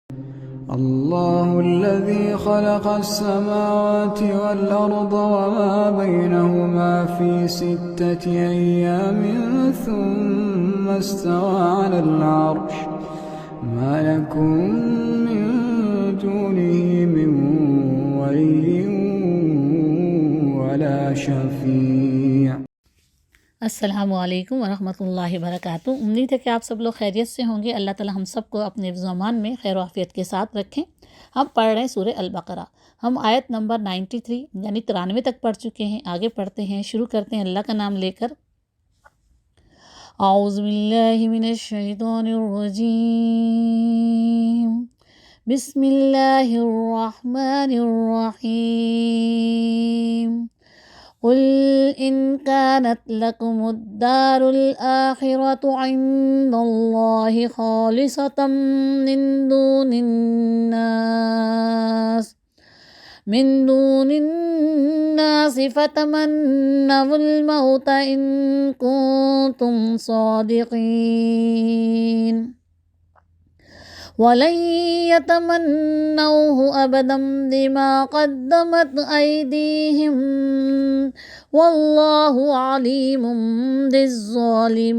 الله الذي خلق السماوات والأرض وما بينهما في 6 أيام ثم استوى على العرش ما لكم من دونه من ولي ولا شفيع۔ السلام علیکم ورحمۃ اللہ وبرکاتہ۔ امید ہے کہ آپ سب لوگ خیریت سے ہوں گے۔ اللہ تعالی ہم سب کو اپنے حفظ و امان میں خیر و عافیت کے ساتھ رکھیں۔ ہم پڑھ رہے ہیں سورہ البقرہ۔ ہم آیت نمبر 93 یعنی 93 تک پڑھ چکے ہیں۔ آگے پڑھتے ہیں، شروع کرتے ہیں اللہ کا نام لے کر۔ اعوذ باللہ من الشیطان الرجیم، بسم اللہ الرحمن الرحیم۔ قل إن كانت لكم الدار الآخرة عند الله خالصة من دون الناس فتمنوا الموت إن كنتم صادقين ولن يتمنوه أبدا بما قدمت أيديهم والله عليم بالظالمين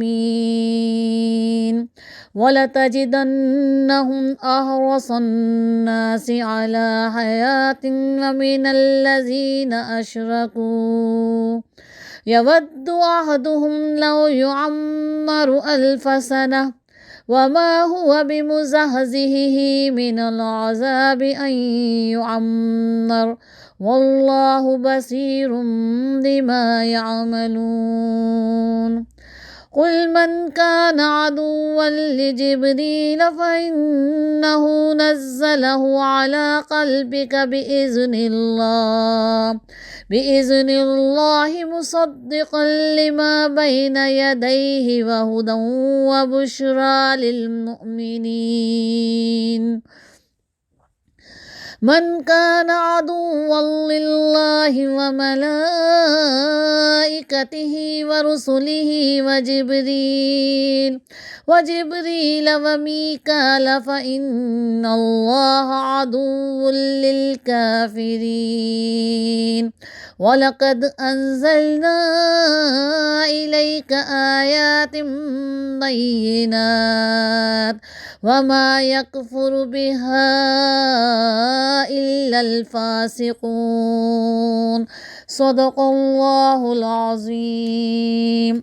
ولتجدنهم أحرص الناس على حياة ومن الذين أشركوا يود أحدهم لو يعمر 1000 سنة وما هو بمزحزحه من العذاب أن يعمر والله بصير بما يعملون قل من كان عدوا لجبريل فإنه نزله على قلبك بإذن الله مصدقا لما بين يديه وهدى وبشرى للمؤمنين من كان عدوا لله وملائكته ورسله وجبريل وميكال فإن الله عدو للكافرين ولقد أنزلنا إليك آيات بينات وما يكفر بها إلا الفاسقون صدق اللہ العظیم۔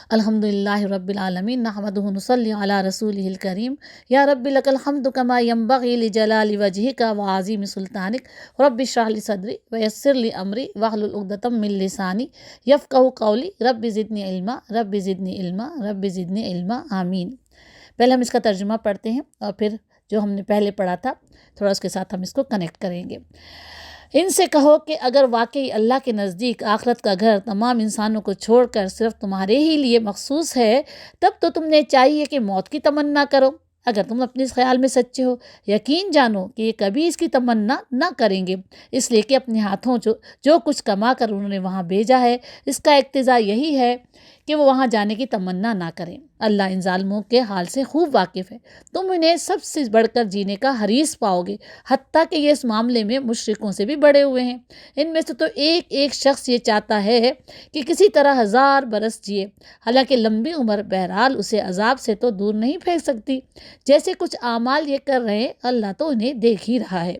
الحمدللہ رب العالمین، نحمدہ ونصلی علی رسولہ الکریم۔ یا رب لک الحمد کما ینبغی لجلال وجہک وعظیم سلطانک، رب اشرح لی صدری ویسر لی امری واحلل عقدۃ من لسانی یفقہوا قولی، رب زدنی علما رب زدنی علما رب زدنی علما، آمین۔ پہلے ہم اس کا ترجمہ پڑھتے ہیں اور پھر جو ہم نے پہلے پڑھا تھا تھوڑا اس کے ساتھ ہم اس کو کنیکٹ کریں گے۔ ان سے کہو کہ اگر واقعی اللہ کے نزدیک آخرت کا گھر تمام انسانوں کو چھوڑ کر صرف تمہارے ہی لیے مخصوص ہے، تب تو تم نے چاہیے کہ موت کی تمنا کرو۔ اگر تم اپنے اس خیال میں سچے ہو، یقین جانو کہ یہ کبھی اس کی تمنا نہ کریں گے، اس لیے کہ اپنے ہاتھوں جو کچھ کما کر انہوں نے وہاں بھیجا ہے، اس کا اقتضا یہی ہے کہ وہ وہاں جانے کی تمنا نہ کریں۔ اللہ ان ظالموں کے حال سے خوب واقف ہے۔ تم انہیں سب سے بڑھ کر جینے کا حریص پاؤ گے، حتیٰ کہ یہ اس معاملے میں مشرکوں سے بھی بڑے ہوئے ہیں۔ ان میں سے تو ایک شخص یہ چاہتا ہے کہ کسی طرح 1000 برس جیے، حالانکہ لمبی عمر بہرحال اسے عذاب سے تو دور نہیں پھینک سکتی۔ جیسے کچھ اعمال یہ کر رہے ہیں، اللہ تو انہیں دیکھ ہی رہا ہے۔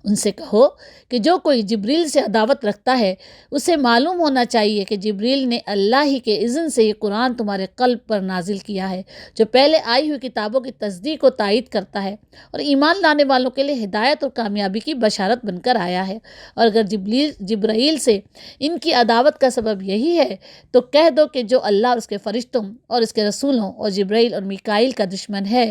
ان سے کہو کہ جو کوئی جبریل سے عداوت رکھتا ہے، اسے معلوم ہونا چاہیے کہ جبریل نے اللہ ہی کے اذن سے یہ قرآن تمہارے قلب پر نازل کیا ہے، جو پہلے آئی ہوئی کتابوں کی تصدیق و تائید کرتا ہے اور ایمان لانے والوں کے لیے ہدایت اور کامیابی کی بشارت بن کر آیا ہے۔ اور اگر جبرائیل سے ان کی عداوت کا سبب یہی ہے تو کہہ دو کہ جو اللہ اور اس کے فرشتوں اور اس کے رسولوں اور جبرائیل اور میکائیل کا دشمن ہے،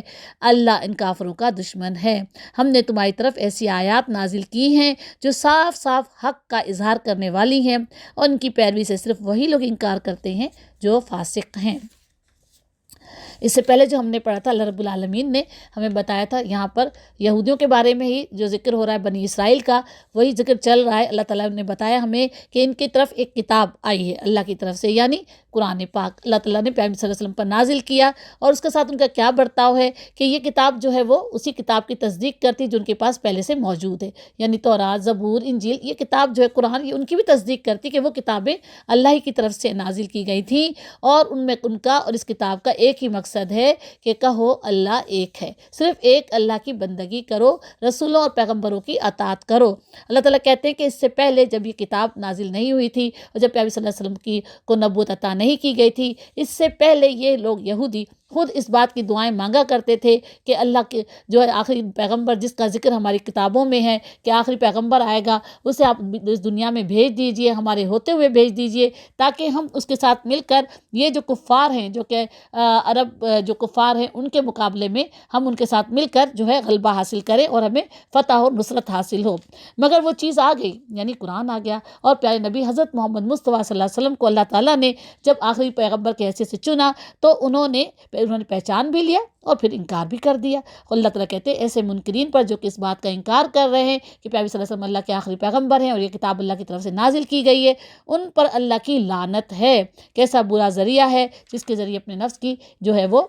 اللہ ان کافروں کا دشمن ہے۔ ہم نے تمہاری طرف ایسی آیات نازل کی ہیں جو صاف صاف حق کا اظہار کرنے والی ہیں، اور ان کی پیروی سے صرف وہی لوگ انکار کرتے ہیں جو فاسق ہیں۔ اس سے پہلے جو ہم نے پڑھا تھا، اللہ رب العالمین نے ہمیں بتایا تھا، یہاں پر یہودیوں کے بارے میں ہی جو ذکر ہو رہا ہے، بنی اسرائیل کا وہی ذکر چل رہا ہے۔ اللہ تعالیٰ نے بتایا ہمیں کہ ان کی طرف ایک کتاب آئی ہے اللہ کی طرف سے، یعنی قرآن پاک اللہ تعالیٰ نے پیغمبر صلی اللہ علیہ وسلم پر نازل کیا، اور اس کے ساتھ ان کا کیا برتاؤ ہے کہ یہ کتاب جو ہے وہ اسی کتاب کی تصدیق کرتی جو ان کے پاس پہلے سے موجود ہے، یعنی تورات، زبور، انجیل، یہ کتاب جو ہے قرآن، یہ ان کی بھی تصدیق کرتی کہ وہ کتابیں اللہ ہی کی طرف سے نازل کی گئی تھیں، اور ان میں ان کا اور اس کتاب کا ایک ہی مقصد ہے کہ کہو اللہ ایک ہے، صرف ایک اللہ کی بندگی کرو، رسولوں اور پیغمبروں کی اطاعت کرو۔ اللہ تعالیٰ کہتے ہیں کہ اس سے پہلے جب یہ کتاب نازل نہیں ہوئی تھی اور جب پیغمبر صلی اللہ علیہ وسلم کو نبوت عطا نہیں کی گئی تھی، اس سے پہلے یہ لوگ یہودی خود اس بات کی دعائیں مانگا کرتے تھے کہ اللہ کے جو ہے آخری پیغمبر جس کا ذکر ہماری کتابوں میں ہے کہ آخری پیغمبر آئے گا، اسے آپ اس دنیا میں بھیج دیجئے، ہمارے ہوتے ہوئے بھیج دیجئے، تاکہ ہم اس کے ساتھ مل کر یہ جو کفار ہیں، جو کہ عرب جو کفار ہیں، ان کے مقابلے میں ہم ان کے ساتھ مل کر جو ہے غلبہ حاصل کریں اور ہمیں فتح اور نصرت حاصل ہو۔ مگر وہ چیز آ گئی، یعنی قرآن آ گیا، اور پیارے نبی حضرت محمد مصطفیٰ صلی اللہ علیہ وسلم کو اللہ تعالیٰ نے جب آخری پیغمبر کے حیثیت سے چنا تو انہوں نے پہچان بھی لیا اور پھر انکار بھی کر دیا۔ اللہ تعالیٰ کہتے ہیں ایسے منکرین پر جو کہ اس بات کا انکار کر رہے ہیں کہ پیغمبر صلی اللہ علیہ وسلم اللہ کے آخری پیغمبر ہیں اور یہ کتاب اللہ کی طرف سے نازل کی گئی ہے، ان پر اللہ کی لعنت ہے۔ کیسا برا ذریعہ ہے جس کے ذریعے اپنے نفس کی جو ہے وہ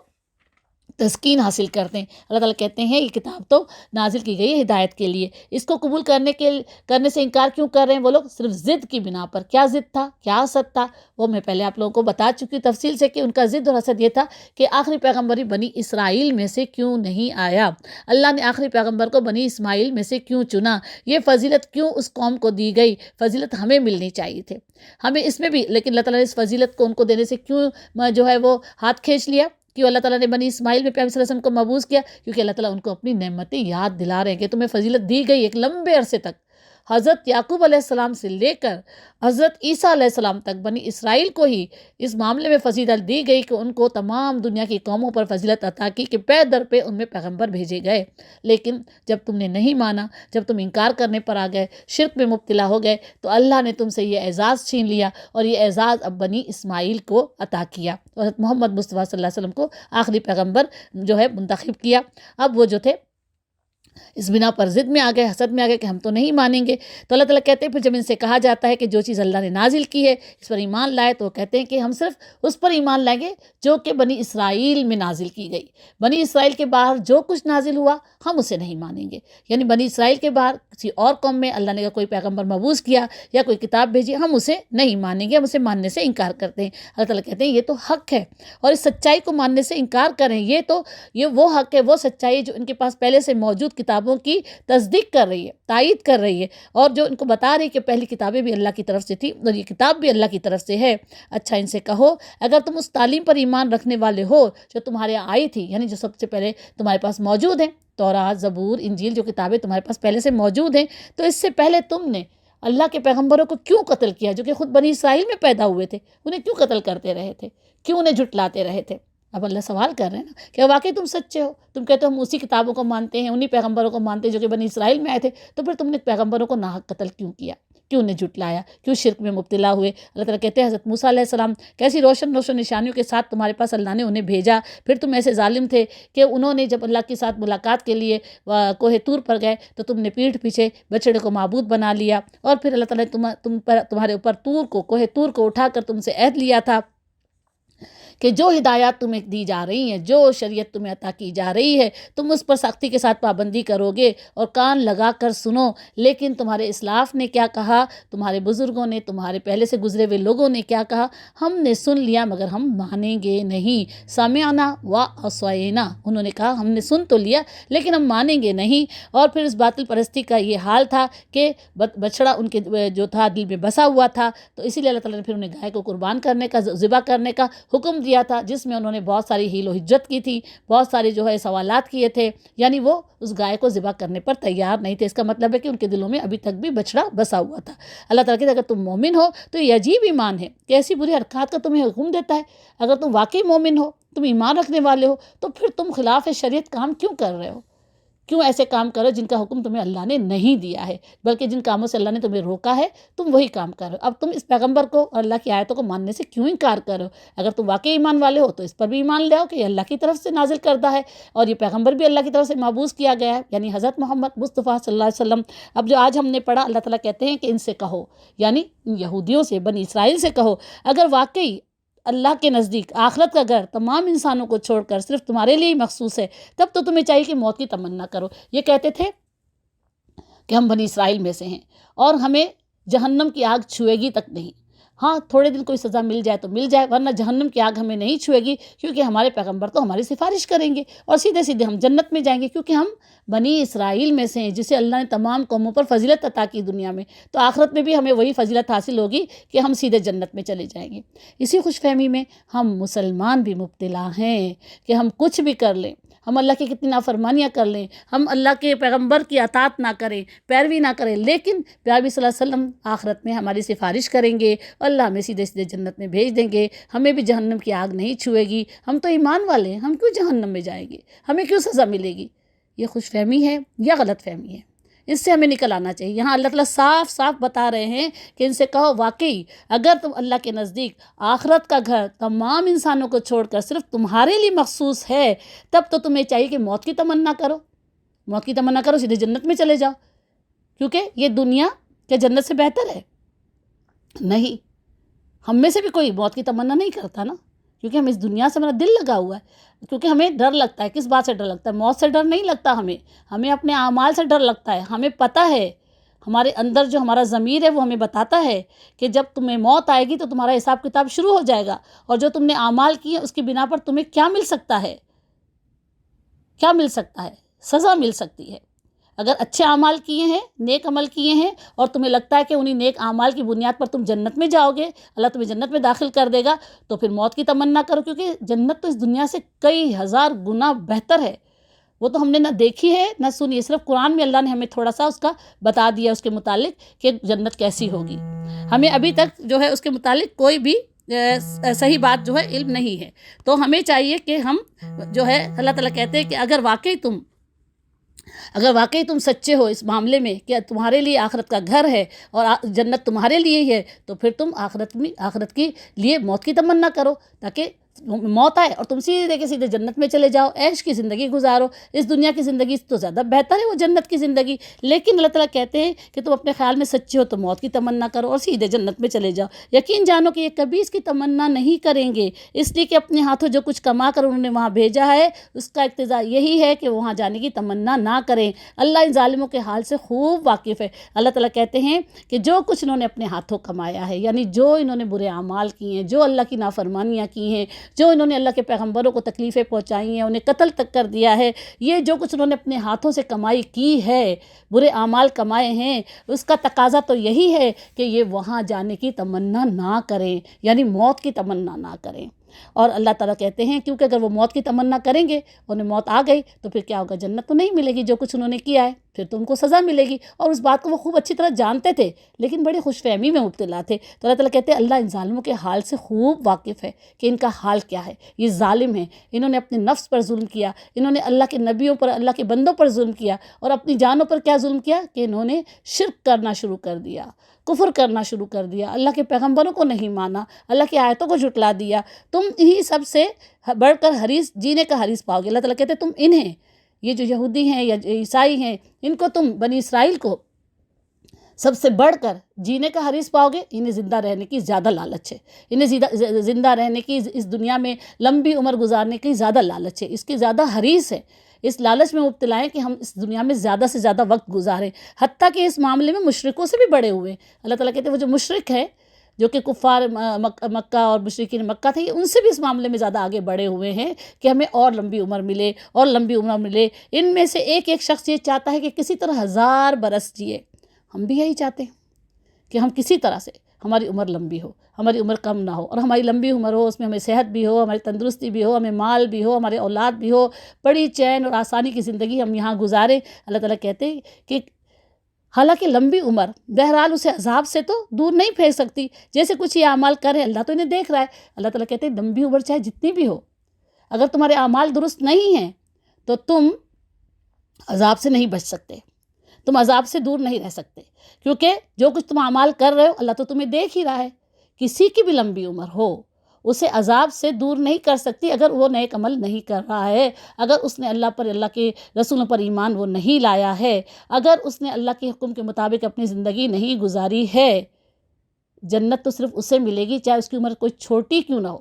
تسکین حاصل کرتے ہیں۔ اللہ تعالیٰ کہتے ہیں یہ کتاب تو نازل کی گئی ہے ہدایت کے لیے، اس کو قبول کرنے سے انکار کیوں کر رہے ہیں وہ لوگ؟ صرف ضد کی بنا پر۔ کیا ضد تھا، کیا حسد تھا، وہ میں پہلے آپ لوگوں کو بتا چکی تفصیل سے کہ ان کا ضد اور حسد یہ تھا کہ آخری پیغمبری بنی اسرائیل میں سے کیوں نہیں آیا، اللہ نے آخری پیغمبر کو بنی اسماعیل میں سے کیوں چنا، یہ فضیلت کیوں اس قوم کو دی گئی، فضیلت ہمیں ملنی چاہیے تھے، ہمیں اس میں بھی، لیکن اللہ تعالیٰ نے اس فضیلت کو ان کو دینے سے کیوں جو ہے وہ ہاتھ کھینچ لیا؟ کیوں اللہ تعالیٰ نے بنی اسماعیل میں پیغمبر صلی اللہ علیہ وسلم کو مبعوث کیا؟ کیونکہ اللہ تعالیٰ ان کو اپنی نعمتیں یاد دلا رہے ہیں کہ تمہیں فضیلت دی گئی ایک لمبے عرصے تک، حضرت یعقوب علیہ السلام سے لے کر حضرت عیسیٰ علیہ السلام تک بنی اسرائیل کو ہی اس معاملے میں فضیلت دی گئی کہ ان کو تمام دنیا کی قوموں پر فضیلت عطا کی کہ پے در پہ ان میں پیغمبر بھیجے گئے۔ لیکن جب تم نے نہیں مانا، جب تم انکار کرنے پر آ گئے، شرک میں مبتلا ہو گئے، تو اللہ نے تم سے یہ اعزاز چھین لیا، اور یہ اعزاز اب بنی اسماعیل کو عطا کیا، اور محمد مصطفیٰ صلی اللہ علیہ وسلم کو آخری پیغمبر جو ہے منتخب کیا۔ اب وہ جو تھے اس بنا پر ضد میں آ گئے، حسد میں آ گئے کہ ہم تو نہیں مانیں گے۔ تو اللہ تعالیٰ کہتے ہیں پھر جب ان سے کہا جاتا ہے کہ جو چیز اللہ نے نازل کی ہے اس پر ایمان لائے، تو وہ کہتے ہیں کہ ہم صرف اس پر ایمان لائیں گے جو کہ بنی اسرائیل میں نازل کی گئی، بنی اسرائیل کے باہر جو کچھ نازل ہوا ہم اسے نہیں مانیں گے، یعنی بنی اسرائیل کے باہر کسی اور قوم میں اللہ نے کوئی پیغمبر مبعوث کیا یا کوئی کتاب بھیجی، ہم اسے نہیں مانیں گے، ہم اسے ماننے سے انکار کرتے ہیں۔ اللہ تعالیٰ کہتے ہیں یہ تو حق ہے، اور اس سچائی کو ماننے سے انکار کریں، یہ وہ حق ہے، وہ سچائی جو ان کے پاس پہلے سے موجود کتابوں کی تصدیق کر رہی ہے، تائید کر رہی ہے، اور جو ان کو بتا رہی ہے کہ پہلی کتابیں بھی اللہ کی طرف سے تھی اور یہ کتاب بھی اللہ کی طرف سے ہے۔ اچھا ان سے کہو اگر تم اس تعلیم پر ایمان رکھنے والے ہو جو تمہارے یہاں آئی تھی، یعنی جو سب سے پہلے تمہارے پاس موجود ہیں، تورات، زبور، انجیل، جو کتابیں تمہارے پاس پہلے سے موجود ہیں، تو اس سے پہلے تم نے اللہ کے پیغمبروں کو کیوں قتل کیا جو کہ خود بنی اسرائیل میں پیدا ہوئے تھے؟ انہیں کیوں قتل کرتے رہے تھے؟ کیوں انہیں جھٹلاتے رہے تھے؟ اب اللہ سوال کر رہے ہیں نا کہ واقعی تم سچے ہو، تم کہتے ہو ہم اسی کتابوں کو مانتے ہیں، انہی پیغمبروں کو مانتے ہیں جو کہ بنی اسرائیل میں آئے تھے، تو پھر تم نے پیغمبروں کو ناحق قتل کیوں کیا؟ کیوں انہیں جھٹلایا؟ کیوں شرک میں مبتلا ہوئے؟ اللہ تعالیٰ کہتے ہیں حضرت موسیٰ علیہ السلام کیسی روشن روشن نشانیوں کے ساتھ تمہارے پاس اللہ نے انہیں بھیجا، پھر تم ایسے ظالم تھے کہ انہوں نے جب اللہ کے ساتھ ملاقات کے لیے کوہ طور پر گئے تو تم نے پیٹھ پیچھے بچڑے کو معبود بنا لیا، اور پھر اللہ تعالیٰ نے تمہارے اوپر کوہ طور کو اٹھا کر تم سے عہد لیا تھا کہ جو ہدایات تمہیں دی جا رہی ہیں، جو شریعت تمہیں عطا کی جا رہی ہے، تم اس پر سختی کے ساتھ پابندی کرو گے اور کان لگا کر سنو۔ لیکن تمہارے اسلاف نے کیا کہا، تمہارے بزرگوں نے، تمہارے پہلے سے گزرے ہوئے لوگوں نے کیا کہا؟ ہم نے سن لیا مگر ہم مانیں گے نہیں، سمعنا وعصینا، انہوں نے کہا ہم نے سن تو لیا لیکن ہم مانیں گے نہیں۔ اور پھر اس باطل پرستی کا یہ حال تھا کہ بچڑا ان کے جو تھا دل میں بسا ہوا تھا، تو اسی لیے اللہ تعالیٰ نے پھر انہیں گائے کو قربان کرنے کا، ذبح کرنے کا حکم دیا تھا، جس میں انہوں نے بہت ساری حیل و حجت کی تھی، بہت سارے جو ہے سوالات کیے تھے، یعنی وہ اس گائے کو ذبح کرنے پر تیار نہیں تھے۔ اس کا مطلب ہے کہ ان کے دلوں میں ابھی تک بھی بچڑا بسا ہوا تھا۔ اللہ تعالیٰ کہتے ہیں اگر تم مومن ہو تو یہ عجیب ایمان ہے کہ ایسی بری حرکات کا تمہیں حکم دیتا ہے۔ اگر تم واقعی مومن ہو، تم ایمان رکھنے والے ہو، تو پھر تم خلاف شریعت کام کیوں کر رہے ہو؟ کیوں ایسے کام کرو جن کا حکم تمہیں اللہ نے نہیں دیا ہے، بلکہ جن کاموں سے اللہ نے تمہیں روکا ہے تم وہی کام کرو۔ اب تم اس پیغمبر کو اور اللہ کی آیتوں کو ماننے سے کیوں انکار کرو؟ اگر تم واقعی ایمان والے ہو تو اس پر بھی ایمان لے آؤ کہ یہ اللہ کی طرف سے نازل کردہ ہے اور یہ پیغمبر بھی اللہ کی طرف سے مبعوث کیا گیا ہے، یعنی حضرت محمد مصطفیٰ صلی اللہ علیہ وسلم۔ اب جو آج ہم نے پڑھا، اللہ تعالیٰ کہتے ہیں کہ ان سے کہو، یعنی یہودیوں سے، بنی اسرائیل سے کہو اگر واقعی اللہ کے نزدیک آخرت کا گھر تمام انسانوں کو چھوڑ کر صرف تمہارے لیے ہی مخصوص ہے، تب تو تمہیں چاہیے کہ موت کی تمنا کرو۔ یہ کہتے تھے کہ ہم بنی اسرائیل میں سے ہیں اور ہمیں جہنم کی آگ چھوئے گی تک نہیں۔ ہاں تھوڑے دن کوئی سزا مل جائے تو مل جائے، ورنہ جہنم کی آگ ہمیں نہیں چھوئے گی، کیونکہ ہمارے پیغمبر تو ہماری سفارش کریں گے اور سیدھے سیدھے ہم جنت میں جائیں گے، کیونکہ ہم بنی اسرائیل میں سے ہیں جسے اللہ نے تمام قوموں پر فضیلت عطا کی دنیا میں، تو آخرت میں بھی ہمیں وہی فضیلت حاصل ہوگی کہ ہم سیدھے جنت میں چلے جائیں گے۔ اسی خوش فہمی میں ہم مسلمان بھی مبتلا ہیں کہ ہم کچھ بھی کر لیں، ہم اللہ کی کتنی نافرمانیاں کر لیں، ہم اللہ کے پیغمبر کی اطاعت نہ کریں، پیروی نہ کریں، لیکن پیارے صلی اللہ علیہ وسلم آخرت میں ہماری سفارش کریں گے، اللہ ہمیں سیدھے سیدھے جنت میں بھیج دیں گے، ہمیں بھی جہنم کی آگ نہیں چھوئے گی۔ ہم تو ایمان والے ہیں، ہم کیوں جہنم میں جائیں گے، ہمیں کیوں سزا ملے گی؟ یہ خوش فہمی ہے یا غلط فہمی ہے؟ اس سے ہمیں نکل آنا چاہیے۔ یہاں اللہ تعالیٰ صاف صاف بتا رہے ہیں کہ ان سے کہو واقعی اگر تم اللہ کے نزدیک آخرت کا گھر تمام انسانوں کو چھوڑ کر صرف تمہارے لیے مخصوص ہے، تب تو تمہیں چاہیے کہ موت کی تمنا کرو، موت کی تمنا کرو، سیدھے جنت میں چلے جاؤ، کیونکہ یہ دنیا کیا جنت سے بہتر ہے؟ نہیں، ہم میں سے بھی کوئی موت کی تمنا نہیں کرتا نا، کیونکہ ہم اس دنیا سے ہمارا دل لگا ہوا ہے، کیونکہ ہمیں ڈر لگتا ہے۔ کس بات سے ڈر لگتا ہے؟ موت سے ڈر نہیں لگتا ہمیں اپنے اعمال سے ڈر لگتا ہے۔ ہمیں پتہ ہے، ہمارے اندر جو ہمارا ضمیر ہے وہ ہمیں بتاتا ہے کہ جب تمہیں موت آئے گی تو تمہارا حساب کتاب شروع ہو جائے گا، اور جو تم نے اعمال کیے اس کی بنا پر تمہیں کیا مل سکتا ہے؟ کیا مل سکتا ہے؟ سزا مل سکتی ہے۔ اگر اچھے اعمال کیے ہیں، نیک عمل کیے ہیں، اور تمہیں لگتا ہے کہ انہی نیک اعمال کی بنیاد پر تم جنت میں جاؤ گے، اللہ تمہیں جنت میں داخل کر دے گا، تو پھر موت کی تمنا کرو، کیونکہ جنت تو اس دنیا سے کئی ہزار گنا بہتر ہے۔ وہ تو ہم نے نہ دیکھی ہے نہ سنی ہے، صرف قرآن میں اللہ نے ہمیں تھوڑا سا اس کا بتا دیا اس کے متعلق کہ جنت کیسی ہوگی۔ ہمیں ابھی تک جو ہے اس کے متعلق کوئی بھی صحیح بات جو ہے علم نہیں ہے، تو ہمیں چاہیے کہ ہم جو ہے اللہ تعالیٰ کہتے ہیں کہ اگر واقعی تم سچے ہو اس معاملے میں کہ تمہارے لیے آخرت کا گھر ہے اور جنت تمہارے لیے ہی ہے، تو پھر تم آخرت کی لیے موت کی تمنا کرو، تاکہ موت آئے اور تم سیدھے کے سیدھے جنت میں چلے جاؤ، عیش کی زندگی گزارو۔ اس دنیا کی زندگی تو زیادہ بہتر ہے وہ جنت کی زندگی، لیکن اللہ تعالیٰ کہتے ہیں کہ تم اپنے خیال میں سچے ہو تو موت کی تمنا کرو اور سیدھے جنت میں چلے جاؤ۔ یقین جانو کہ یہ کبھی اس کی تمنا نہیں کریں گے، اس لیے کہ اپنے ہاتھوں جو کچھ کما کر انہوں نے وہاں بھیجا ہے اس کا اقتضا یہی ہے کہ وہاں جانے کی تمنا نہ کریں۔ اللہ ان ظالموں کے حال سے خوب واقف ہے۔ اللہ تعالیٰ کہتے ہیں کہ جو کچھ انہوں نے اپنے ہاتھوں کمایا ہے، یعنی جو انہوں نے برے اعمال کیے ہیں، جو اللہ کی نافرمانیاں کی ہیں، جو انہوں نے اللہ کے پیغمبروں کو تکلیفیں پہنچائی ہیں، انہیں قتل تک کر دیا ہے، یہ جو کچھ انہوں نے اپنے ہاتھوں سے کمائی کی ہے، برے اعمال کمائے ہیں، اس کا تقاضا تو یہی ہے کہ یہ وہاں جانے کی تمنا نہ کریں، یعنی موت کی تمنا نہ کریں۔ اور اللہ تعالیٰ کہتے ہیں کیونکہ اگر وہ موت کی تمنا کریں گے، انہیں موت آ گئی تو پھر کیا ہوگا؟ جنت تو نہیں ملے گی، جو کچھ انہوں نے کیا ہے پھر تو ان کو سزا ملے گی، اور اس بات کو وہ خوب اچھی طرح جانتے تھے، لیکن بڑی خوش فہمی میں مبتلا تھے۔ تو اللہ تعالیٰ کہتے ہیں اللہ ان ظالموں کے حال سے خوب واقف ہے کہ ان کا حال کیا ہے۔ یہ ظالم ہیں، انہوں نے اپنے نفس پر ظلم کیا، انہوں نے اللہ کے نبیوں پر، اللہ کے بندوں پر ظلم کیا، اور اپنی جانوں پر کیا ظلم کیا کہ انہوں نے شرک کرنا شروع کر دیا، کفر کرنا شروع کر دیا، اللہ کے پیغمبروں کو نہیں مانا، اللہ کی آیتوں کو جھٹلا دیا۔ تم ہی سب سے بڑھ کر حریص جینے کا حریص پاؤ گے۔ اللہ تعالیٰ کہتے ہیں تم انہیں، یہ جو یہودی ہیں یا عیسائی ہیں، ان کو تم بنی اسرائیل کو سب سے بڑھ کر جینے کا حریص پاؤ گے۔ انہیں زندہ رہنے کی زیادہ لالچ ہے، انہیں زندہ رہنے کی، اس دنیا میں لمبی عمر گزارنے کی زیادہ لالچ ہے، اس کی زیادہ حریص ہے، اس لالچ میں مبتلا ہے کہ ہم اس دنیا میں زیادہ سے زیادہ وقت گزاریں، حتیٰ کہ اس معاملے میں مشرکوں سے بھی بڑے ہوئے۔ اللہ تعالیٰ کہتے ہیں وہ جو مشرک ہے، جو کہ کفار مکہ اور مشرکین مکہ تھے، ان سے بھی اس معاملے میں زیادہ آگے بڑھے ہوئے ہیں کہ ہمیں اور لمبی عمر ملے اور لمبی عمر ملے۔ ان میں سے ایک ایک شخص یہ چاہتا ہے کہ کسی طرح 1000 برس جیے۔ ہم بھی یہی چاہتے ہیں کہ ہم کسی طرح سے ہماری عمر لمبی ہو، ہماری عمر کم نہ ہو، اور ہماری لمبی عمر ہو، اس میں ہمیں صحت بھی ہو، ہماری تندرستی بھی ہو، ہمیں مال بھی ہو، ہمارے اولاد بھی ہو، بڑی چین اور آسانی کی زندگی ہم یہاں گزاریں۔ اللہ تعالیٰ کہتے ہیں کہ حالانکہ لمبی عمر بہرحال اسے عذاب سے تو دور نہیں پھینک سکتی، جیسے کچھ یہ اعمال کر رہے ہیں، اللہ تو انہیں دیکھ رہا ہے۔ اللہ تعالیٰ کہتے ہیں لمبی عمر چاہے جتنی بھی ہو، اگر تمہارے اعمال درست نہیں ہیں تو تم عذاب سے نہیں بچ سکتے، تم عذاب سے دور نہیں رہ سکتے، کیونکہ جو کچھ تم اعمال کر رہے ہو اللہ تو تمہیں دیکھ ہی رہا ہے۔ کسی کی بھی لمبی عمر ہو اسے عذاب سے دور نہیں کر سکتی اگر وہ نیک عمل نہیں کر رہا ہے، اگر اس نے اللہ پر، اللہ کے رسولوں پر ایمان وہ نہیں لایا ہے، اگر اس نے اللہ کے حکم کے مطابق اپنی زندگی نہیں گزاری ہے۔ جنت تو صرف اسے ملے گی چاہے اس کی عمر کوئی چھوٹی کیوں نہ ہو۔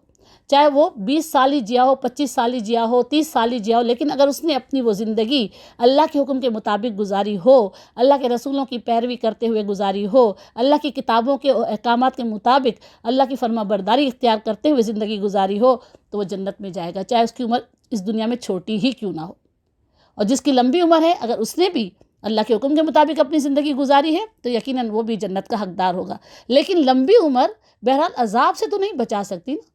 چاہے وہ 20 سال ہی جیا ہو، 25 سال ہی جیا ہو، 30 سال ہی جیا ہو، لیکن اگر اس نے اپنی وہ زندگی اللہ کے حکم کے مطابق گزاری ہو، اللہ کے رسولوں کی پیروی کرتے ہوئے گزاری ہو، اللہ کی کتابوں کے احکامات کے مطابق اللہ کی فرما برداری اختیار کرتے ہوئے زندگی گزاری ہو، تو وہ جنت میں جائے گا، چاہے اس کی عمر اس دنیا میں چھوٹی ہی کیوں نہ ہو۔ اور جس کی لمبی عمر ہے، اگر اس نے بھی اللہ کے حکم کے مطابق اپنی زندگی گزاری ہے تو یقیناً وہ بھی جنت کا حقدار ہوگا۔ لیکن لمبی عمر بہرحال عذاب سے تو نہیں بچا سکتی نا۔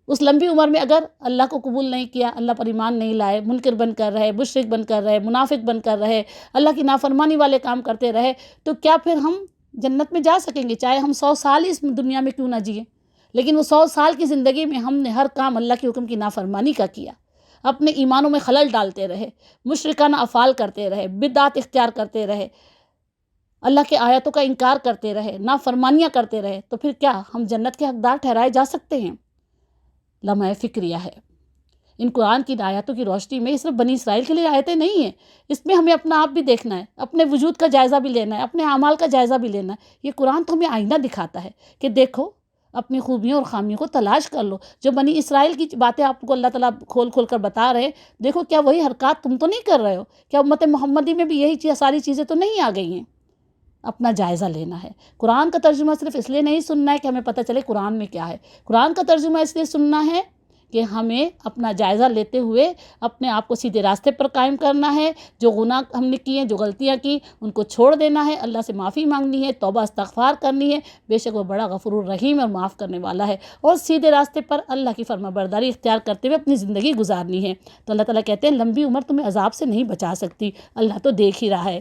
اس لمبی عمر میں اگر اللہ کو قبول نہیں کیا، اللہ پر ایمان نہیں لائے، منکر بن کر رہے، مشرک بن کر رہے، منافق بن کر رہے، اللہ کی نافرمانی والے کام کرتے رہے، تو کیا پھر ہم جنت میں جا سکیں گے؟ چاہے ہم 100 سال اس دنیا میں کیوں نہ جئیں، لیکن وہ 100 سال کی زندگی میں ہم نے ہر کام اللہ کے حکم کی نافرمانی کا کیا، اپنے ایمانوں میں خلل ڈالتے رہے، مشرکانہ افعال کرتے رہے، بدعات اختیار کرتے رہے، اللہ کے آیاتوں کا انکار کرتے رہے، نافرمانیاں کرتے رہے، تو پھر کیا ہم جنت کے حقدار ٹھہرائے جا سکتے ہیں؟ لمحہ فکریہ ہے۔ ان قرآن کی آیاتوں کی روشنی میں یہ صرف بنی اسرائیل کے لیے آیتیں نہیں ہیں، اس میں ہمیں اپنا آپ بھی دیکھنا ہے، اپنے وجود کا جائزہ بھی لینا ہے، اپنے اعمال کا جائزہ بھی لینا ہے۔ یہ قرآن تو ہمیں آئینہ دکھاتا ہے کہ دیکھو اپنی خوبیوں اور خامیوں کو تلاش کر لو۔ جو بنی اسرائیل کی باتیں آپ کو اللہ تعالیٰ کھول کھول کر بتا رہے ہیں، دیکھو کیا وہی حرکات تم تو نہیں کر رہے ہو؟ کیا امت محمدی میں بھی یہی ساری چیزیں تو نہیں آ گئی ہیں؟ اپنا جائزہ لینا ہے۔ قرآن کا ترجمہ صرف اس لیے نہیں سننا ہے کہ ہمیں پتہ چلے قرآن میں کیا ہے، قرآن کا ترجمہ اس لیے سننا ہے کہ ہمیں اپنا جائزہ لیتے ہوئے اپنے آپ کو سیدھے راستے پر قائم کرنا ہے، جو گناہ ہم نے کیے، جو غلطیاں کی، ان کو چھوڑ دینا ہے، اللہ سے معافی مانگنی ہے، توبہ استغفار کرنی ہے، بے شک وہ بڑا غفور الرحیم اور معاف کرنے والا ہے، اور سیدھے راستے پر اللہ کی فرما برداری اختیار کرتے ہوئے اپنی زندگی گزارنی ہے۔ تو اللہ تعالیٰ کہتے ہیں لمبی عمر تمہیں عذاب سے نہیں بچا سکتی، اللہ تو دیکھ ہی رہا ہے۔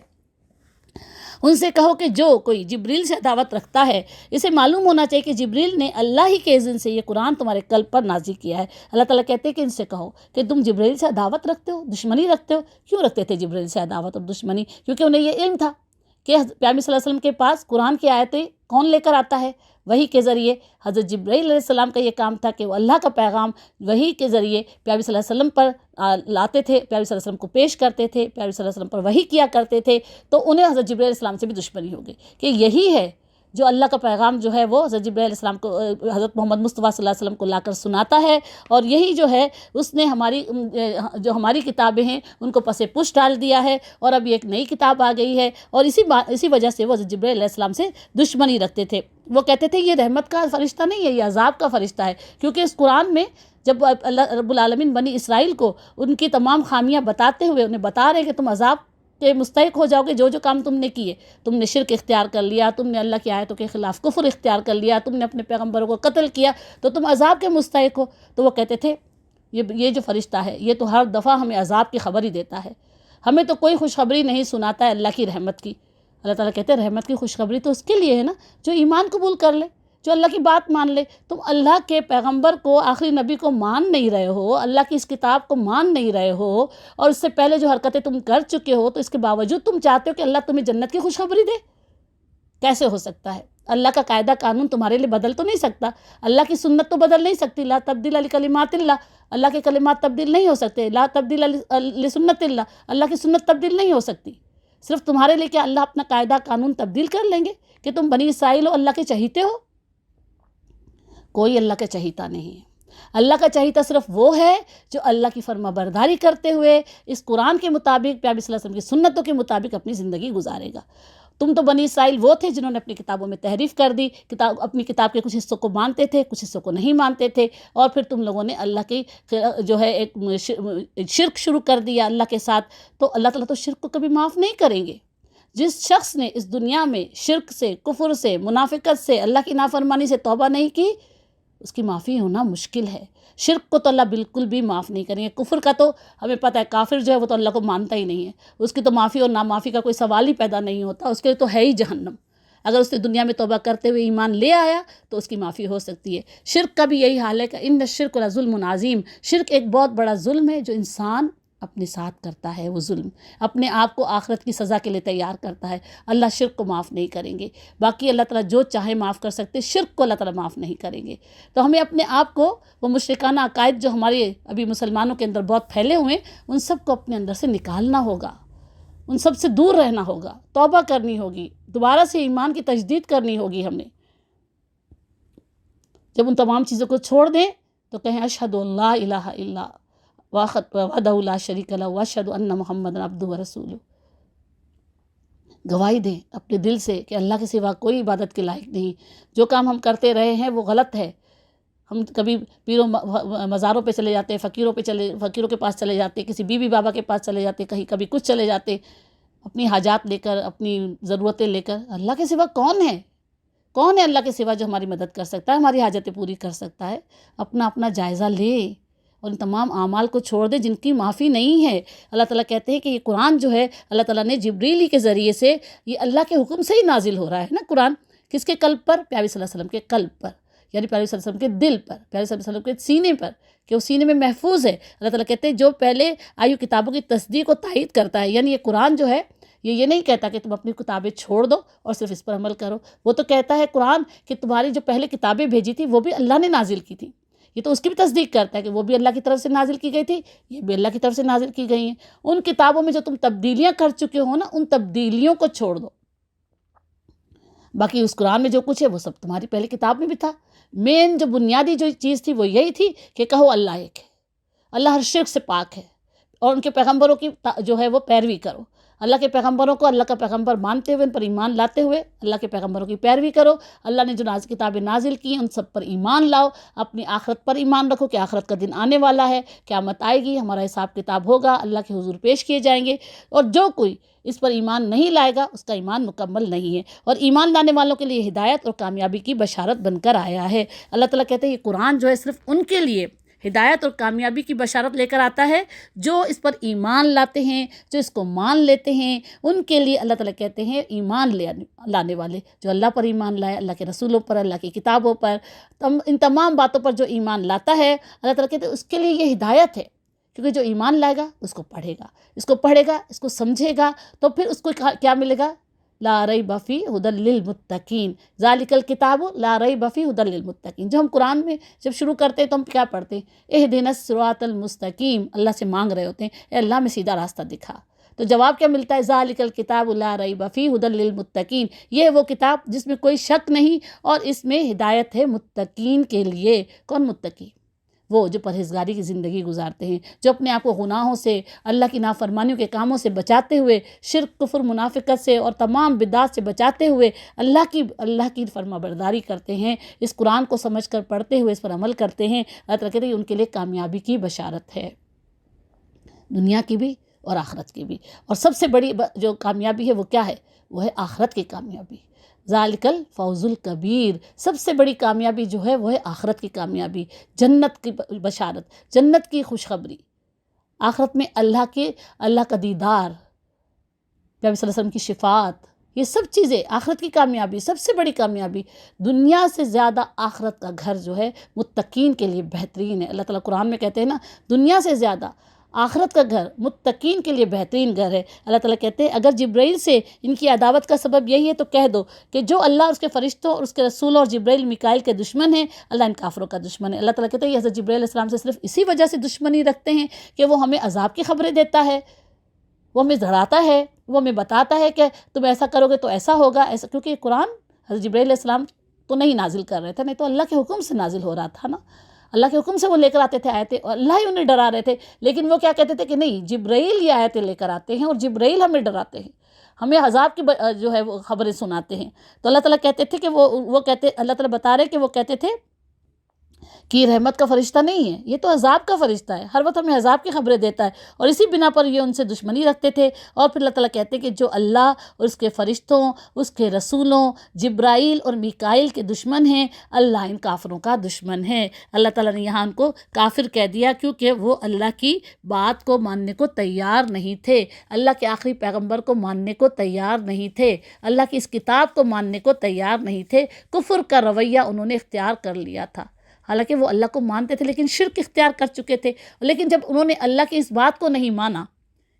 ان سے کہو کہ جو کوئی جبریل سے عداوت رکھتا ہے، اسے معلوم ہونا چاہیے کہ جبریل نے اللہ ہی کے اذن سے یہ قرآن تمہارے قلب پر نازل کیا ہے۔ اللہ تعالیٰ کہتے ہیں کہ ان سے کہو کہ تم جبریل سے عداوت رکھتے ہو، دشمنی رکھتے ہو۔ کیوں رکھتے تھے جبریل سے عداوت اور دشمنی؟ کیونکہ انہیں یہ علم تھا کہ پیغمبر صلی اللہ علیہ وسلم کے پاس قرآن کی آیتیں کون لے کر آتا ہے؟ وحی کے ذریعے۔ حضرت جبرائیل علیہ السلام کا یہ کام تھا کہ وہ اللہ کا پیغام وحی کے ذریعے پیغمبر صلی اللہ علیہ وسلم پر لاتے تھے، پیغمبر صلی اللہ علیہ وسلم کو پیش کرتے تھے، پیغمبر صلی اللہ علیہ وسلم پر وحی کیا کرتے تھے، تو انہیں حضرت جبرائیل علیہ السلام سے بھی دشمنی ہو گئی کہ یہی ہے جو اللہ کا پیغام جو ہے وہ حضرت جبرائیل علیہ السلام کو حضرت محمد مصطفیٰ صلی اللہ علیہ وسلم کو لا کر سناتا ہے، اور یہی جو ہے اس نے ہماری کتابیں ہیں ان کو پس پش ڈال دیا ہے، اور اب یہ ایک نئی کتاب آ گئی ہے، اور اسی وجہ سے وہ حضرت جبرائیل علیہ السلام سے دشمنی رکھتے تھے۔ وہ کہتے تھے یہ رحمت کا فرشتہ نہیں ہے، یہ عذاب کا فرشتہ ہے، کیونکہ اس قرآن میں جب اللہ رب العالمین بنی اسرائیل کو ان کی تمام خامیاں بتاتے ہوئے انہیں بتا رہے ہیں کہ تم عذاب کے مستحق ہو جاؤ گے، جو کام تم نے کیے، تم نے شرک اختیار کر لیا، تم نے اللہ کی آیتوں کے خلاف کفر اختیار کر لیا، تم نے اپنے پیغمبروں کو قتل کیا، تو تم عذاب کے مستحق ہو۔ تو وہ کہتے تھے یہ جو فرشتہ ہے یہ تو ہر دفعہ ہمیں عذاب کی خبر ہی دیتا ہے، ہمیں تو کوئی خوشخبری نہیں سناتا ہے اللہ کی رحمت کی۔ اللہ تعالیٰ کہتے ہیں رحمت کی خوشخبری تو اس کے لیے ہے نا جو ایمان قبول کر لے، جو اللہ کی بات مان لے۔ تم اللہ کے پیغمبر کو، آخری نبی کو مان نہیں رہے ہو، اللہ کی اس کتاب کو مان نہیں رہے ہو، اور اس سے پہلے جو حرکتیں تم کر چکے ہو، تو اس کے باوجود تم چاہتے ہو کہ اللہ تمہیں جنت کی خوشخبری دے؟ کیسے ہو سکتا ہے؟ اللہ کا قاعدہ قانون تمہارے لیے بدل تو نہیں سکتا، اللہ کی سنت تو بدل نہیں سکتی، لا تبدیل لکلمات اللہ، اللہ کے کلمات تبدیل نہیں ہو سکتے، لا تبدیل لسنت اللہ، اللہ کی سنت تبدیل نہیں ہو سکتی۔ صرف تمہارے لیے کیا اللہ اپنا قاعدہ قانون تبدیل کر لیں گے کہ تم بنی اسرائیل ہو، اللہ کے چہیتے ہو؟ کوئی اللہ کا چہیتا نہیں ہے۔ اللہ کا چہیتا صرف وہ ہے جو اللہ کی فرما برداری کرتے ہوئے اس قرآن کے مطابق، پیغمبر صلی اللہ علیہ وسلم کی سنتوں کے مطابق اپنی زندگی گزارے گا۔ تم تو بنی اسرائیل وہ تھے جنہوں نے اپنی کتابوں میں تحریف کر دی، اپنی کتاب کے کچھ حصوں کو مانتے تھے، کچھ حصوں کو نہیں مانتے تھے، اور پھر تم لوگوں نے اللہ کی جو ہے ایک شرک شروع کر دیا اللہ کے ساتھ۔ تو اللہ تعالیٰ تو شرک کو کبھی معاف نہیں کریں گے۔ جس شخص نے اس دنیا میں شرک سے، کفر سے، منافقت سے، اللہ کی نافرمانی سے توبہ نہیں کی، اس کی معافی ہونا مشکل ہے۔ شرک کو تو اللہ بالکل بھی معاف نہیں کریں گے۔ کفر کا تو ہمیں پتہ ہے، کافر جو ہے وہ تو اللہ کو مانتا ہی نہیں ہے، اس کی تو معافی اور نامعافی کا کوئی سوال ہی پیدا نہیں ہوتا، اس کے لیے تو ہے ہی جہنم۔ اگر اس نے دنیا میں توبہ کرتے ہوئے ایمان لے آیا تو اس کی معافی ہو سکتی ہے۔ شرک کا بھی یہی حال ہے کہ ان الشرک لظلم عظیم، شرک ایک بہت بڑا ظلم ہے جو انسان اپنے ساتھ کرتا ہے، وہ ظلم اپنے آپ کو آخرت کی سزا کے لیے تیار کرتا ہے۔ اللہ شرک کو معاف نہیں کریں گے، باقی اللہ تعالیٰ جو چاہے معاف کر سکتے، شرک کو اللہ تعالیٰ معاف نہیں کریں گے۔ تو ہمیں اپنے آپ کو وہ مشرکانہ عقائد جو ہمارے ابھی مسلمانوں کے اندر بہت پھیلے ہوئے ہیں، ان سب کو اپنے اندر سے نکالنا ہوگا، ان سب سے دور رہنا ہوگا، توبہ کرنی ہوگی، دوبارہ سے ایمان کی تجدید کرنی ہوگی۔ ہم نے جب ان تمام چیزوں کو چھوڑ دیں تو کہیں اشہد ان لا الہ الا وحدہ لا شریک لہ واشہد ان محمد عبدہ ورسولہ، گواہی دیں اپنے دل سے کہ اللہ کے سوا کوئی عبادت کے لائق نہیں، جو کام ہم کرتے رہے ہیں وہ غلط ہے۔ ہم کبھی پیروں مزاروں پہ چلے جاتے، فقیروں کے پاس چلے جاتے، کسی بی بی بابا کے پاس چلے جاتے، کبھی کچھ چلے جاتے، اپنی حاجات لے کر، اپنی ضرورتیں لے کر۔ اللہ کے سوا کون ہے؟ کون ہے اللہ کے سوا جو ہماری مدد کر سکتا ہے، ہماری حاجتیں پوری کر سکتا ہے؟ اپنا جائزہ لے اور ان تمام اعمال کو چھوڑ دے جن کی معافی نہیں ہے۔ اللہ تعالیٰ کہتے ہیں کہ یہ قرآن جو ہے اللہ تعالیٰ نے جبریل ہی کے ذریعے سے، یہ اللہ کے حکم سے ہی نازل ہو رہا ہے نا قرآن۔ کس کے قلب پر؟ پیارے صلی اللہ علیہ وسلم کے قلب پر، یعنی پیارے صلی اللہ علیہ وسلم کے دل پر، پیارے صلی اللہ علیہ وسلم کے سینے پر، کہ وہ سینے میں محفوظ ہے۔ اللہ تعالیٰ کہتے ہیں جو پہلے آئی کتابوں کی تصدیق و تائید کرتا ہے، یعنی یہ قرآن جو ہے یہ نہیں کہتا کہ تم اپنی کتابیں چھوڑ دو اور صرف اس پر عمل کرو، وہ تو کہتا ہے قرآن کہ تمہاری جو پہلے کتابیں بھیجی تھی وہ بھی اللہ نے نازل کی تھی، یہ تو اس کی بھی تصدیق کرتا ہے کہ وہ بھی اللہ کی طرف سے نازل کی گئی تھی، یہ بھی اللہ کی طرف سے نازل کی گئی ہیں۔ ان کتابوں میں جو تم تبدیلیاں کر چکے ہو نا، ان تبدیلیوں کو چھوڑ دو، باقی اس قرآن میں جو کچھ ہے وہ سب تمہاری پہلے کتاب میں بھی تھا۔ مین جو بنیادی جو چیز تھی وہ یہی تھی کہ کہو اللہ ایک ہے، اللہ ہر شرک سے پاک ہے، اور ان کے پیغمبروں کی جو ہے وہ پیروی کرو، اللہ کے پیغمبروں کو اللہ کا پیغمبر مانتے ہوئے ان پر ایمان لاتے ہوئے اللہ کے پیغمبروں کی پیروی کرو، اللہ نے جو کتابیں نازل کی ہیں ان سب پر ایمان لاؤ، اپنی آخرت پر ایمان رکھو کہ آخرت کا دن آنے والا ہے، قیامت آئے گی، ہمارا حساب کتاب ہوگا، اللہ کے حضور پیش کیے جائیں گے، اور جو کوئی اس پر ایمان نہیں لائے گا اس کا ایمان مکمل نہیں ہے، اور ایمان لانے والوں کے لیے ہدایت اور کامیابی کی بشارت بن کر آیا ہے۔ اللہ تعالیٰ کہتے ہیں یہ قرآن جو ہے صرف ان کے لیے ہدایت اور کامیابی کی بشارت لے کر آتا ہے جو اس پر ایمان لاتے ہیں، جو اس کو مان لیتے ہیں، ان کے لیے اللہ تعالیٰ کہتے ہیں ایمان لانے والے، جو اللہ پر ایمان لائے، اللہ کے رسولوں پر، اللہ کی کتابوں پر، ان تمام باتوں پر جو ایمان لاتا ہے، اللہ تعالیٰ کہتے ہیں اس کے لیے یہ ہدایت ہے، کیونکہ جو ایمان لائے گا اس کو پڑھے گا، اس کو سمجھے گا، تو پھر اس کو کیا ملے گا؟ لا ریب فی ھدی للمتقین، ذالک الکتاب لا ریب فی ھدی للمتقین۔ جو ہم قرآن میں جب شروع کرتے ہیں تو ہم کیا پڑھتے ہیں؟ اہدنا الصراط المستقیم، اللہ سے مانگ رہے ہوتے ہیں اے اللہ میں سیدھا راستہ دکھا، تو جواب کیا ملتا ہے؟ ذالک الکتاب لا ریب فی ھدی للمتقین، یہ وہ کتاب جس میں کوئی شک نہیں اور اس میں ہدایت ہے متقین کے لیے۔ کون متقی؟ وہ جو پرہیزگاری کی زندگی گزارتے ہیں، جو اپنے آپ کو گناہوں سے، اللہ کی نافرمانیوں کے کاموں سے بچاتے ہوئے، شرک، کفر، منافقت سے اور تمام بدعات سے بچاتے ہوئے اللہ کی فرما برداری کرتے ہیں، اس قرآن کو سمجھ کر پڑھتے ہوئے اس پر عمل کرتے ہیں۔ اللہ تعالیٰ کہتے ہیں ان کے لیے کامیابی کی بشارت ہے، دنیا کی بھی اور آخرت کی بھی، اور سب سے بڑی جو کامیابی ہے وہ کیا ہے؟ وہ ہے آخرت کی کامیابی، ذالک الفوز الکبیر، سب سے بڑی کامیابی جو ہے وہ ہے آخرت کی کامیابی، جنت کی بشارت، جنت کی خوشخبری، آخرت میں اللہ کا دیدار، نبی صلی اللہ علیہ وسلم کی شفاعت، یہ سب چیزیں آخرت کی کامیابی، سب سے بڑی کامیابی۔ دنیا سے زیادہ آخرت کا گھر جو ہے متقین کے لیے بہترین ہے۔ اللہ تعالیٰ قرآن میں کہتے ہیں نا، دنیا سے زیادہ آخرت کا گھر متقین کے لیے بہترین گھر ہے۔ اللہ تعالیٰ کہتے ہیں اگر جبرائیل سے ان کی عداوت کا سبب یہی ہے تو کہہ دو کہ جو اللہ اور اس کے فرشتوں اور اس کے رسولوں اور جبرائیل میکائیل کے دشمن ہیں، اللہ ان کافروں کا دشمن ہے۔ اللہ تعالیٰ کہتے ہیں یہ حضرت جبرائیل علیہ السلام سے صرف اسی وجہ سے دشمنی رکھتے ہیں کہ وہ ہمیں عذاب کی خبریں دیتا ہے، وہ ہمیں ڈراتا ہے، وہ ہمیں بتاتا ہے کہ تم ایسا کرو گے تو ایسا ہوگا، ایسا، کیونکہ قرآن حضرت جبرائیل علیہ السلام تو نہیں نازل کر رہے تھے، نہیں تو اللہ کے حکم سے نازل ہو رہا تھا نا، اللہ کے حکم سے وہ لے کر آتے تھے آیتیں، اور اللہ ہی انہیں ڈرا رہے تھے، لیکن وہ کیا کہتے تھے کہ نہیں، جبرائیل یہ آیتیں لے کر آتے ہیں اور جبرائیل ہمیں ڈراتے ہیں، ہمیں عذاب کی جو ہے وہ خبریں سناتے ہیں۔ تو اللہ تعالیٰ کہتے تھے کہ وہ کہتے، اللہ تعالیٰ بتا رہے کہ وہ کہتے تھے کہ یہ رحمت کا فرشتہ نہیں ہے، یہ تو عذاب کا فرشتہ ہے، ہر وقت ہمیں عذاب کی خبریں دیتا ہے، اور اسی بنا پر یہ ان سے دشمنی رکھتے تھے۔ اور پھر اللہ تعالیٰ کہتے ہیں کہ جو اللہ اور اس کے فرشتوں، اس کے رسولوں، جبرائیل اور میکائیل کے دشمن ہیں، اللہ ان کافروں کا دشمن ہے۔ اللہ تعالیٰ نے یہاں ان کو کافر کہہ دیا کیونکہ وہ اللہ کی بات کو ماننے کو تیار نہیں تھے، اللہ کے آخری پیغمبر کو ماننے کو تیار نہیں تھے، اللہ کی اس کتاب کو ماننے کو تیار نہیں تھے، کفر کا رویہ انہوں نے اختیار کر لیا تھا۔ حالانکہ وہ اللہ کو مانتے تھے لیکن شرک اختیار کر چکے تھے، لیکن جب انہوں نے اللہ کی اس بات کو نہیں مانا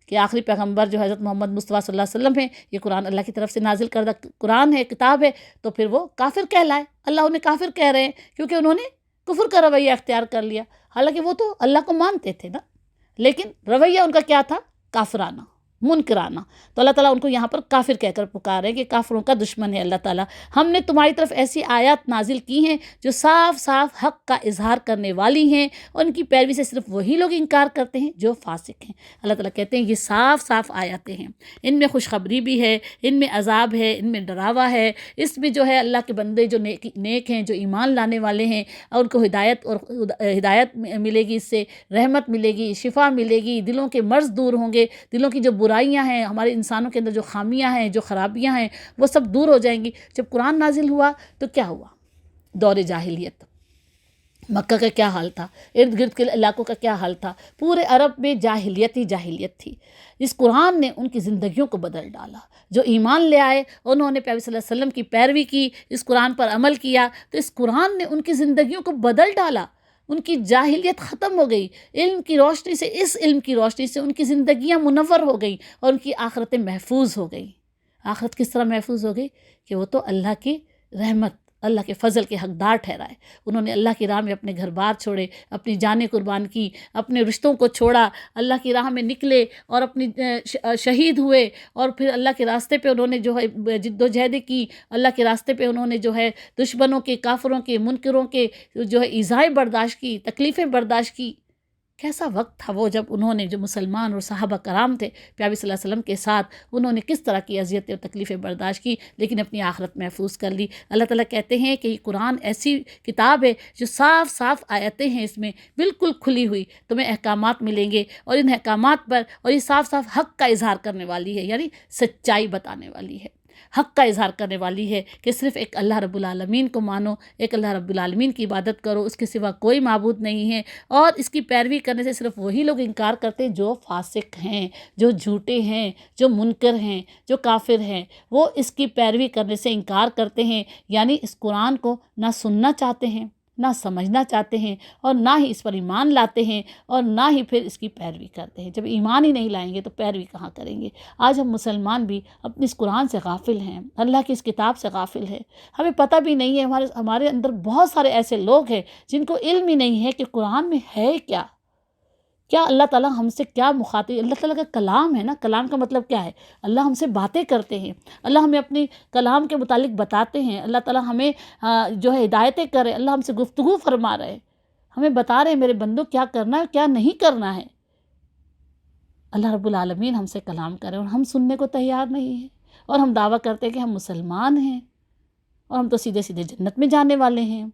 کہ آخری پیغمبر جو حضرت محمد مصطفیٰ صلی اللہ علیہ وسلم ہیں، یہ قرآن اللہ کی طرف سے نازل کردہ قرآن ہے، کتاب ہے، تو پھر وہ کافر کہلائے، اللہ انہیں کافر کہہ رہے ہیں کیونکہ انہوں نے کفر کا رویہ اختیار کر لیا، حالانکہ وہ تو اللہ کو مانتے تھے نا، لیکن رویہ ان کا کیا تھا؟ کافرانہ۔ منکرانہ، تو اللہ تعالیٰ ان کو یہاں پر کافر کہہ کر پکار رہے ہیں کہ کافروں کا دشمن ہے اللہ تعالیٰ۔ ہم نے تمہاری طرف ایسی آیات نازل کی ہیں جو صاف صاف حق کا اظہار کرنے والی ہیں، اور ان کی پیروی سے صرف وہی لوگ انکار کرتے ہیں جو فاسق ہیں۔ اللہ تعالیٰ کہتے ہیں یہ صاف صاف آیاتیں ہیں، ان میں خوشخبری بھی ہے، ان میں عذاب ہے، ان میں ڈراوا ہے، اس میں جو ہے اللہ کے بندے جو نیک ہیں، جو ایمان لانے والے ہیں، اور ان کو ہدایت ملے گی، اس سے رحمت ملے گی، شفا ملے گی، دلوں کے مرض دور ہوں گے، دلوں کی جو برائیاں ہیں، ہمارے انسانوں کے اندر جو خامیاں ہیں، جو خرابیاں ہیں، وہ سب دور ہو جائیں گی۔ جب قرآن نازل ہوا تو کیا ہوا؟ دور جاہلیت، مکہ کا کیا حال تھا، ارد گرد کے علاقوں کا کیا حال تھا، پورے عرب میں جاہلیت ہی جاہلیت تھی۔ اس قرآن نے ان کی زندگیوں کو بدل ڈالا۔ جو ایمان لے آئے، انہوں نے پیغمبر صلی اللہ علیہ وسلم کی پیروی کی، اس قرآن پر عمل کیا، تو اس قرآن نے ان کی زندگیوں کو بدل ڈالا۔ ان کی جاہلیت ختم ہو گئی، علم کی روشنی سے، اس علم کی روشنی سے ان کی زندگیاں منور ہو گئیں، اور ان کی آخرتیں محفوظ ہو گئیں۔ آخرت کس طرح محفوظ ہو گئی کہ وہ تو اللہ کی رحمت، اللہ کے فضل کے حقدار ٹھہرائے۔ انہوں نے اللہ کی راہ میں اپنے گھر بار چھوڑے، اپنی جانیں قربان کی، اپنے رشتوں کو چھوڑا، اللہ کی راہ میں نکلے اور اپنی شہید ہوئے، اور پھر اللہ کے راستے پہ انہوں نے جو ہے جد و جہد کی، اللہ کے راستے پہ انہوں نے جو ہے دشمنوں کے، کافروں کے، منکروں کے جو ہے ایذائیں برداشت کی، تکلیفیں برداشت کی۔ کیسا وقت تھا وہ جب انہوں نے، جو مسلمان اور صحابہ کرام تھے پیارے صلی اللہ علیہ وسلم کے ساتھ، انہوں نے کس طرح کی اذیتیں اور تکلیفیں برداشت کی، لیکن اپنی آخرت محفوظ کر لی۔ اللہ تعالیٰ کہتے ہیں کہ یہ قرآن ایسی کتاب ہے جو صاف صاف آیتیں ہیں، اس میں بالکل کھلی ہوئی تمہیں احکامات ملیں گے، اور ان احکامات پر، اور یہ صاف صاف حق کا اظہار کرنے والی ہے، یعنی سچائی بتانے والی ہے، حق کا اظہار کرنے والی ہے کہ صرف ایک اللہ رب العالمین کو مانو، ایک اللہ رب العالمین کی عبادت کرو، اس کے سوا کوئی معبود نہیں ہے، اور اس کی پیروی کرنے سے صرف وہی لوگ انکار کرتے ہیں جو فاسق ہیں، جو جھوٹے ہیں، جو منکر ہیں، جو کافر ہیں، وہ اس کی پیروی کرنے سے انکار کرتے ہیں، یعنی اس قرآن کو نہ سننا چاہتے ہیں، نہ سمجھنا چاہتے ہیں، اور نہ ہی اس پر ایمان لاتے ہیں، اور نہ ہی پھر اس کی پیروی کرتے ہیں۔ جب ایمان ہی نہیں لائیں گے تو پیروی کہاں کریں گے؟ آج ہم مسلمان بھی اپنے اس قرآن سے غافل ہیں، اللہ کی اس کتاب سے غافل ہیں، ہمیں پتہ بھی نہیں ہے، ہمارے اندر بہت سارے ایسے لوگ ہیں جن کو علم ہی نہیں ہے کہ قرآن میں ہے کیا اللہ تعالیٰ ہم سے کیا مخاطب، اللہ تعالیٰ کا کلام ہے نا، کلام کا مطلب کیا ہے؟ اللہ ہم سے باتیں کرتے ہیں، اللہ ہمیں اپنے کلام کے متعلق بتاتے ہیں، اللہ تعالیٰ ہمیں جو ہے ہدایتیں کر رہے ہیں، اللہ ہم سے گفتگو فرما رہے ہیں، ہمیں بتا رہے ہیں میرے بندوں کیا کرنا ہے کیا نہیں کرنا ہے۔ اللہ رب العالمین ہم سے کلام کرے اور ہم سننے کو تیار نہیں ہیں، اور ہم دعویٰ کرتے ہیں کہ ہم مسلمان ہیں، اور ہم تو سیدھے سیدھے جنت میں جانے والے ہیں۔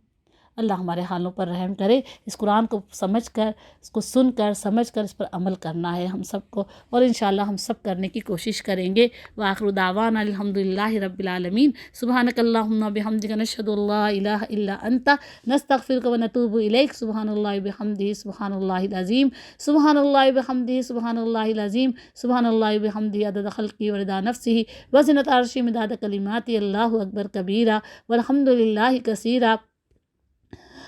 اللہ ہمارے حالوں پر رحم کرے۔ اس قرآن کو سمجھ کر، اس کو سن کر، سمجھ کر اس پر عمل کرنا ہے ہم سب کو، اور انشاءاللہ ہم سب کرنے کی کوشش کریں گے۔ وآخر دعوانا الحمدللہ رب العالمین۔ سبحانک اللہم وبحمدک، نشہد ان لا الہ الا انت، نستغفرک ونتوب الیک۔ سبحان اللہ وبحمدہ، سبحان اللہ العظیم، سبحان اللہ وبحمدہ، سبحان اللہ العظیم، سبحان اللہ وبحمدہ، عدد خلقہ ورضا نفسہ وزنۃ عرشہ، مداد کلماتہ، اللہ اکبر کبیرہ، والحمدللہ کثیرہ،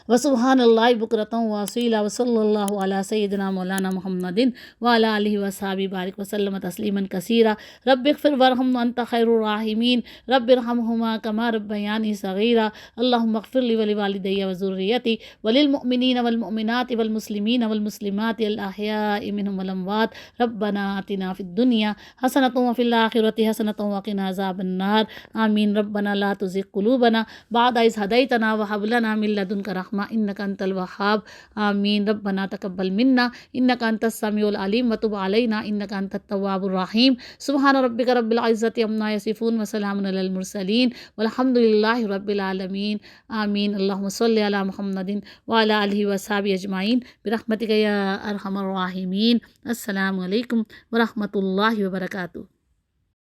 وسبحان اللہ بکرۃ واصیلہ، وصلی اللہ علی سیدنا مولانا محمد وعلی آلہ وصحبہ بارک وسلم تسلیما کثیرا۔ رب اغفر وارحم وانت خیر الراحمین، رب ارحمہما کما ربیانی صغیرا۔ اللہم اغفر لی ولوالدی وذریتی وللمؤمنین والمؤمنات والمسلمین والمسلمات الاحیاء منہم والاموات۔ ربنا آتنا فی الدنیا حسنۃ وفی الآخرۃ حسنۃ وقنا عذاب النار۔ آمین۔ ربنا لا تزغ قلوبنا بعد اذ ہدیتنا وہب لنا من لدنک رحمۃ انک انت الوہاب۔ آمین۔ ربنا تقبل منا انک انت السمیع العلیم وتب علینا انک انت التواب الرحیم۔ سبحان ربک رب العزۃ عما یصفون وسلام علی المرسلین والحمد للہ رب العالمین۔ آمین۔ اللہم صلی علی محمد وعلی آلہ وصحبہ اجمعین برحمتک یا ارحم الراحمین۔ السلام علیکم ورحمۃ اللہ وبرکاتہ۔